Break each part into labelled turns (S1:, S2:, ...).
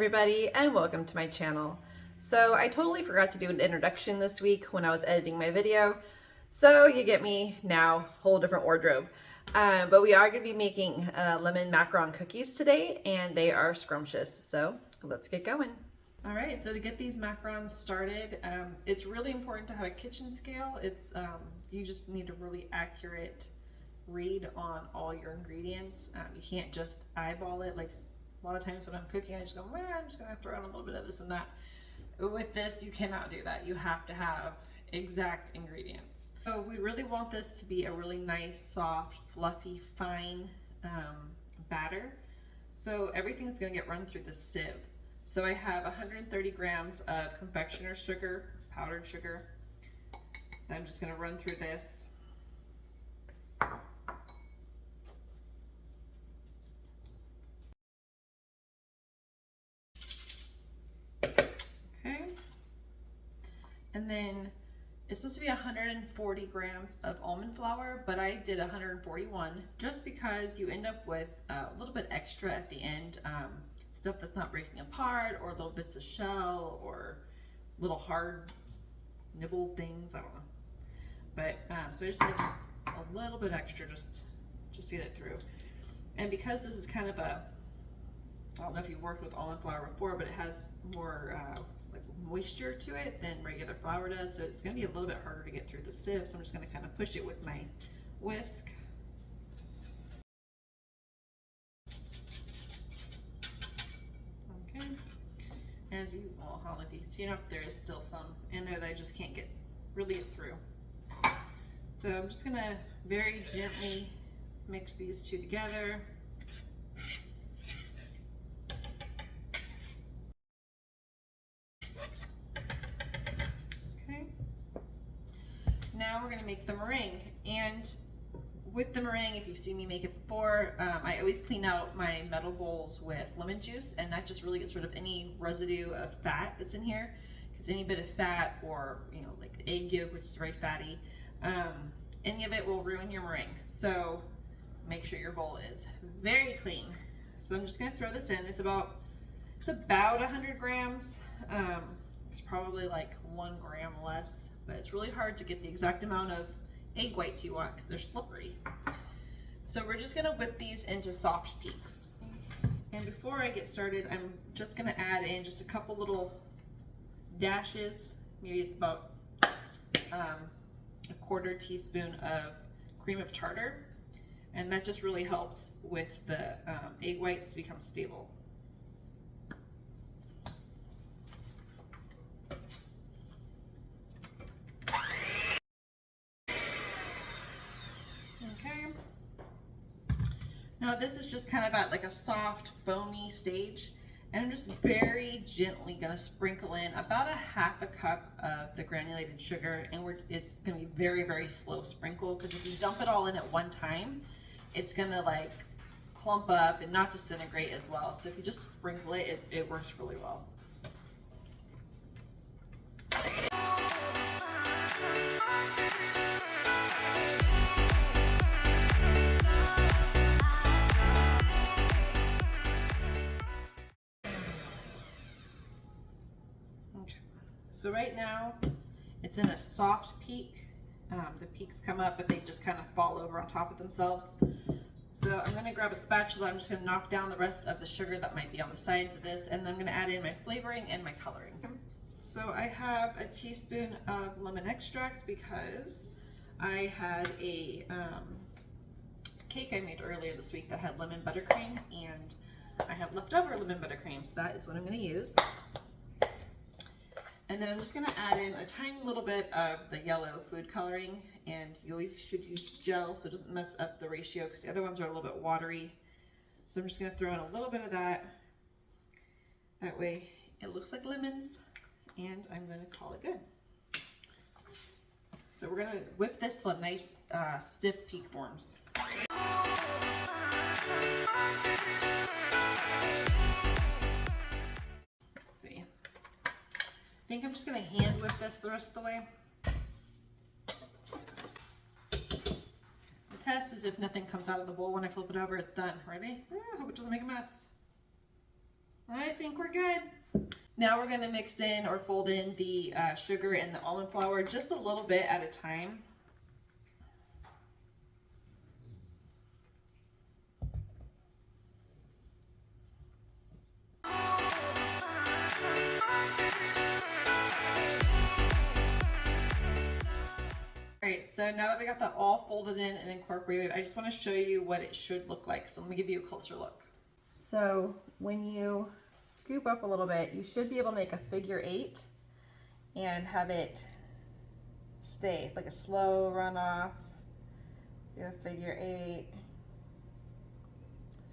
S1: everybody, and welcome to my channel. So I totally forgot to do an introduction this week when I was editing my video, so you get me now, whole different wardrobe. But we are going to be making lemon macaron cookies today, and they are scrumptious, so let's get going. All right, so to get these macarons started, it's really important to have a kitchen scale. You just need a really accurate read on all your ingredients. You can't just eyeball it. Like a lot of times when I'm cooking, I just go, well, I'm just gonna throw in a little bit of this and that. With this, you cannot do that. You have to have exact ingredients. So we really want this to be a really nice, soft, fluffy, fine batter. So everything's gonna get run through the sieve. So I have 130 grams of confectioner sugar, powdered sugar. I'm just gonna run through this. Okay. And then it's supposed to be 140 grams of almond flour, but I did 141 just because you end up with a little bit extra at the end. Stuff that's not breaking apart, or little bits of shell, or little hard nibble things, I don't know. But so I just did just a little bit extra just to get it through. And because this is kind of a, I don't know if you've worked with almond flour before, but it has more like moisture to it than regular flour does, so it's going to be a little bit harder to get through the sieve. So I'm just going to kind of push it with my whisk. Okay. As you, well, I don't know if you can see enough, there is still some in there that I just can't really get through. So I'm just going to very gently mix these two together. Now we're going to make the meringue, and with the meringue, if you've seen me make it before, I always clean out my metal bowls with lemon juice, and that just really gets rid of any residue of fat that's in here, because any bit of fat, or like egg yolk, which is very fatty, any of it will ruin your meringue. So make sure your bowl is very clean. So I'm just going to throw this in. It's about 100 grams. It's probably like 1 gram less, but it's really hard to get the exact amount of egg whites you want because they're slippery. So we're just gonna whip these into soft peaks. And before I get started, I'm just gonna add in just a couple little dashes. Maybe it's about a 1/4 teaspoon of cream of tartar. And that just really helps with the egg whites to become stable. Okay. Now this is just kind of at like a soft, foamy stage, and I'm just very gently gonna sprinkle in about 1/2 cup of the granulated sugar, and it's gonna be very, very slow sprinkle, because if you dump it all in at one time, it's gonna like clump up and not disintegrate as well. So if you just sprinkle it, it works really well. So right now, it's in a soft peak. The peaks come up, but they just kind of fall over on top of themselves. So I'm gonna grab a spatula. I'm just gonna knock down the rest of the sugar that might be on the sides of this, and then I'm gonna add in my flavoring and my coloring. So I have a teaspoon of lemon extract because I had a cake I made earlier this week that had lemon buttercream, and I have leftover lemon buttercream, so that is what I'm gonna use. And then I'm just gonna add in a tiny little bit of the yellow food coloring, and you always should use gel so it doesn't mess up the ratio, because the other ones are a little bit watery. So I'm just gonna throw in a little bit of that. That way it looks like lemons, and I'm gonna call it good. So we're gonna whip this till a nice stiff peak forms. I think I'm just going to hand whip this the rest of the way. The test is if nothing comes out of the bowl when I flip it over, it's done. Ready? I hope it doesn't make a mess. I think we're good. Now we're gonna mix in or fold in the sugar and the almond flour just a little bit at a time. Alright, so now that we got that all folded in and incorporated, I just want to show you what it should look like. So let me give you a closer look. So when you scoop up a little bit, you should be able to make a figure 8 and have it stay like a slow runoff. Do a figure 8.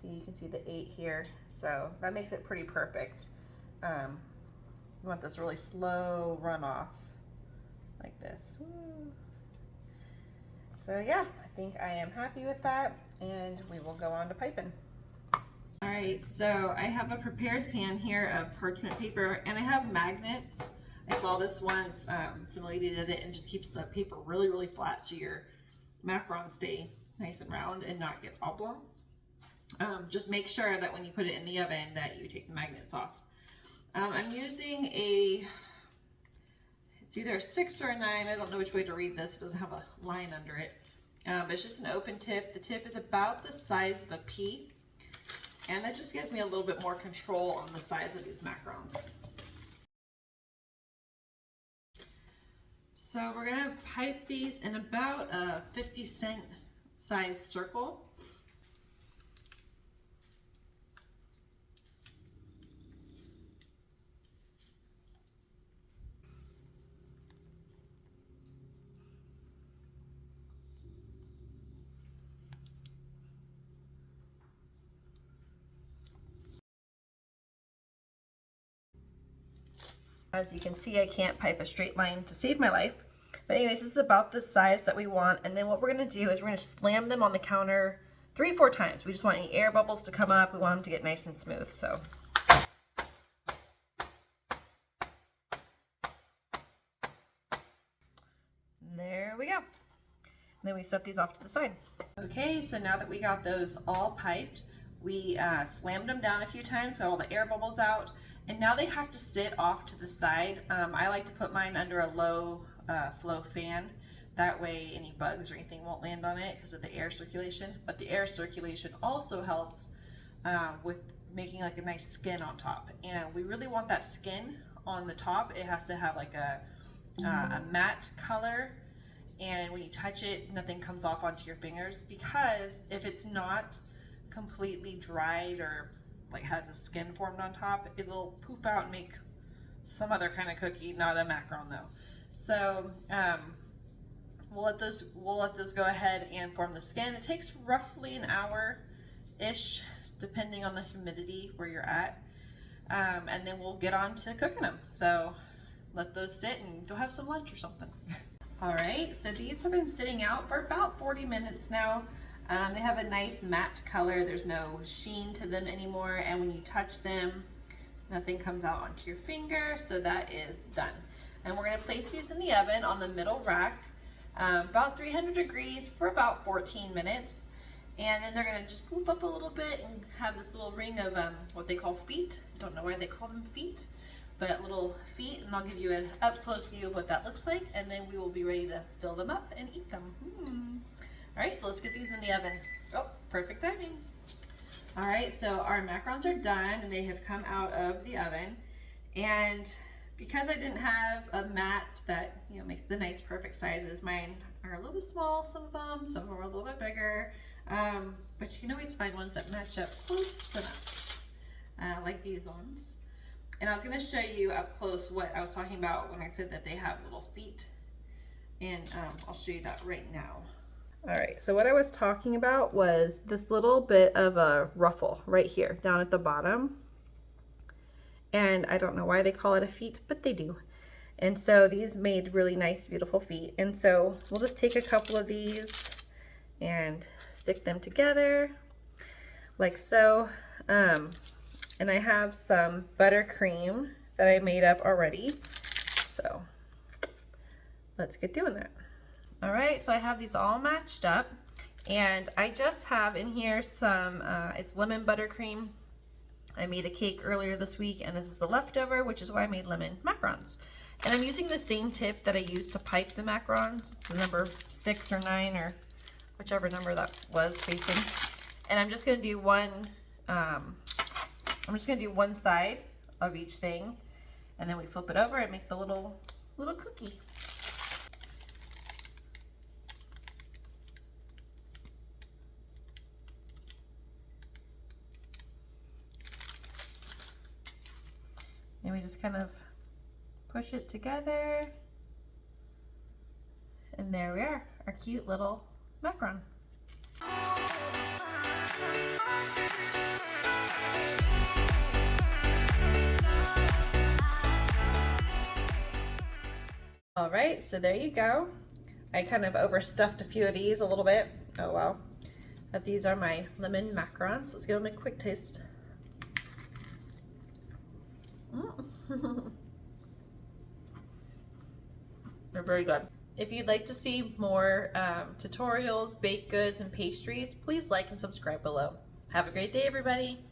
S1: See, you can see the 8 here. So that makes it pretty perfect. You want this really slow runoff like this. Woo. So yeah, I think I am happy with that, and we will go on to piping. All right, so I have a prepared pan here of parchment paper, and I have magnets. I saw this once, some lady did it, and just keeps the paper really, really flat so your macarons stay nice and round and not get oblong. Just make sure that when you put it in the oven that you take the magnets off. I'm using it's either a 6 or a 9. I don't know which way to read this. It doesn't have a line under it. But it's just an open tip. The tip is about the size of a pea. And that just gives me a little bit more control on the size of these macarons. So we're going to pipe these in about a 50-cent size circle. As you can see, I can't pipe a straight line to save my life. But anyways, this is about the size that we want. And then what we're going to do is we're going to slam them on the counter 3 or 4 times. We just want any air bubbles to come up. We want them to get nice and smooth. So there we go. And then we set these off to the side. Okay, so now that we got those all piped, we slammed them down a few times, got all the air bubbles out. And now they have to sit off to the side. I like to put mine under a low flow fan. That way any bugs or anything won't land on it because of the air circulation. But the air circulation also helps with making like a nice skin on top. And we really want that skin on the top. It has to have like a matte color. And when you touch it, nothing comes off onto your fingers, because if it's not completely dried or like has a skin formed on top, it'll poof out and make some other kind of cookie, not a macaron though. So we'll let those go ahead and form the skin. It takes roughly an hour-ish, depending on the humidity where you're at. And then we'll get on to cooking them. So let those sit and go have some lunch or something. All right, so these have been sitting out for about 40 minutes now. They have a nice matte color. There's no sheen to them anymore, and when you touch them, nothing comes out onto your finger, so that is done. And we're going to place these in the oven on the middle rack, about 300 degrees for about 14 minutes. And then they're going to just poof up a little bit and have this little ring of what they call feet. Don't know why they call them feet, but little feet, and I'll give you an up-close view of what that looks like, and then we will be ready to fill them up and eat them. All right, so let's get these in the oven. Oh, perfect timing. All right, so our macarons are done and they have come out of the oven. And because I didn't have a mat that, you know, makes the nice perfect sizes, mine are a little bit small, some of them are a little bit bigger. But you can always find ones that match up close enough, like these ones. And I was gonna show you up close what I was talking about when I said that they have little feet. And I'll show you that right now. All right, so what I was talking about was this little bit of a ruffle right here down at the bottom. And I don't know why they call it a feet, but they do. And so these made really nice, beautiful feet. And so we'll just take a couple of these and stick them together like so. And I have some buttercream that I made up already. So let's get doing that. All right, so I have these all matched up, and I just have in here some, it's lemon buttercream. I made a cake earlier this week, and this is the leftover, which is why I made lemon macarons. And I'm using the same tip that I used to pipe the macarons, the number 6 or 9 or whichever number that was facing. And I'm just gonna do one. I'm just gonna do one side of each thing, and then we flip it over and make the little cookie. And we just kind of push it together. And there we are, our cute little macaron. All right, so there you go. I kind of overstuffed a few of these a little bit. Oh well. But these are my lemon macarons. Let's give them a quick taste. They're very good. If you'd like to see more tutorials, baked goods, and pastries, please like and subscribe below. Have a great day, everybody.